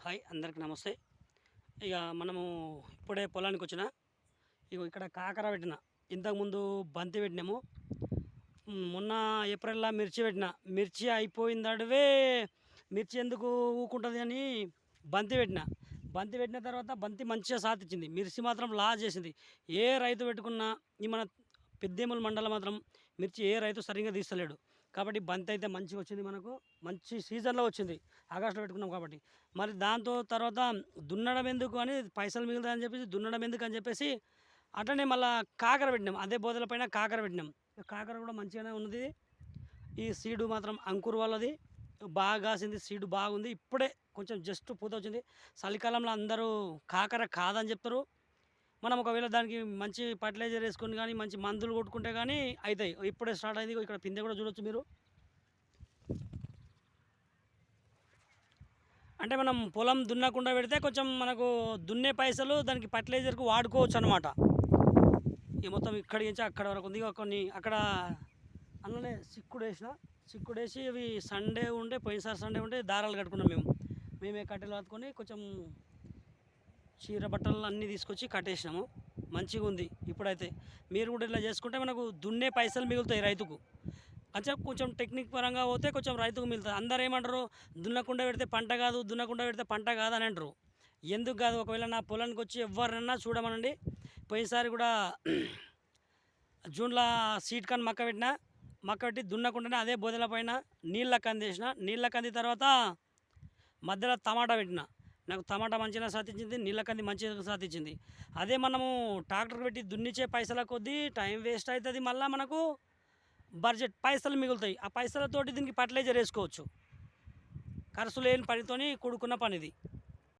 Hi అందరికి నమస్తే. ఇక మనము ఇప్పుడే పొలానికి వచ్చిన. ఇగో ఇక్కడ కాకర పెట్టిన, ఇంతకుముందు బంతి పెట్టినాము. మొన్న ఏప్రిల్లో మిర్చి పెట్టిన. మిర్చి అయిపోయిందడవే మిర్చి ఎందుకు ఊకుంటుంది అని బంతి పెట్టిన. బంతి పెట్టిన తర్వాత బంతి మంచిగా సాతిచ్చింది, మిర్చి మాత్రం లాస్ చేసింది. ఏ రైతు పెట్టుకున్నా ఈ మన పెద్దేముల మండలం మాత్రం మిర్చి ఏ రైతు సరిగ్గా తీస్తలేడు. కాబట్టి బంతి అయితే మంచిగా వచ్చింది, మనకు మంచి సీజన్లో వచ్చింది. ఆగస్టులో పెట్టుకున్నాం కాబట్టి. మరి దాంతో తర్వాత దున్నడం ఎందుకు అని, పైసలు మిగులుతాయని చెప్పేసి దున్నడం ఎందుకు అని చెప్పేసి అట్లనే మళ్ళీ కాకర పెట్టినాం. అదే బోదల పైన కాకర పెట్టినాం. కాకర కూడా మంచిగానే ఉన్నది. ఈ సీడు మాత్రం అంకుర్ వాళ్ళది బాగా కాసింది, సీడు బాగుంది. ఇప్పుడే కొంచెం జస్ట్ పూత వచ్చింది. చలికాలంలో అందరూ కాకర కాదని చెప్తారు. మనం ఒకవేళ దానికి మంచి ఫర్టిలైజర్ వేసుకొని కానీ మంచి మందులు కొట్టుకుంటే కానీ అవుతాయి. ఇప్పుడే స్టార్ట్ అయింది. ఇక్కడ పిందె కూడా చూడొచ్చు మీరు. అంటే మనం పొలం దున్నకుండా పెడితే కొంచెం మనకు దున్నే పైసలు దానికి ఫర్టిలైజర్కి వాడుకోవచ్చు అనమాట. ఇక మొత్తం ఇక్కడి నుంచి అక్కడ వరకు ఉంది. కొన్ని అక్కడ అందులోనే చిక్కుడేసి అవి సండే ఉండే, పోయినసారి సండే ఉంటే దారాలు కట్టుకున్నాం. మేమే కట్టెలు పట్టుకొని కొంచెం చీర బట్టలు అన్నీ తీసుకొచ్చి కట్టేసినాము. మంచిగా ఉంది. ఇప్పుడైతే మీరు కూడా ఇలా చేసుకుంటే మనకు దున్నే పైసలు మిగులుతాయి రైతుకు. అంటే కొంచెం టెక్నిక్ పరంగా పోతే కొంచెం రైతుకు మిగులుతుంది. అందరు ఏమంటారు, దున్నకుండా పెడితే పంట కాదు, దున్నకుండా పెడితే పంట కాదని అంటారు. ఎందుకు కాదు, ఒకవేళ నా పొలానికి వచ్చి ఎవరినన్నా చూడమనండి. పోయినసారి కూడా జూన్లో సీడ్ కాన్ మక్క పెట్టి దున్నకుండానే అదే బోదెల పైన నీళ్ళ కందేసిన. నీళ్ళ కంది తర్వాత మధ్యలో టమాటా పెట్టిన. నాకు టమాటా మంచిగా సాధించింది, నీళ్ళ కంది మంచిగా సాధించింది. అదే మనము ట్రాక్టర్ పెట్టి దున్నిచ్చే పైసల కొద్దీ టైం వేస్ట్ అవుతుంది. మళ్ళీ మనకు బడ్జెట్ పైసలు మిగులుతాయి. ఆ పైసలతోటి దీనికి ఫర్టిలైజర్ వేసుకోవచ్చు. ఖర్చు లేని పనితోని కూడుకున్న పనిది.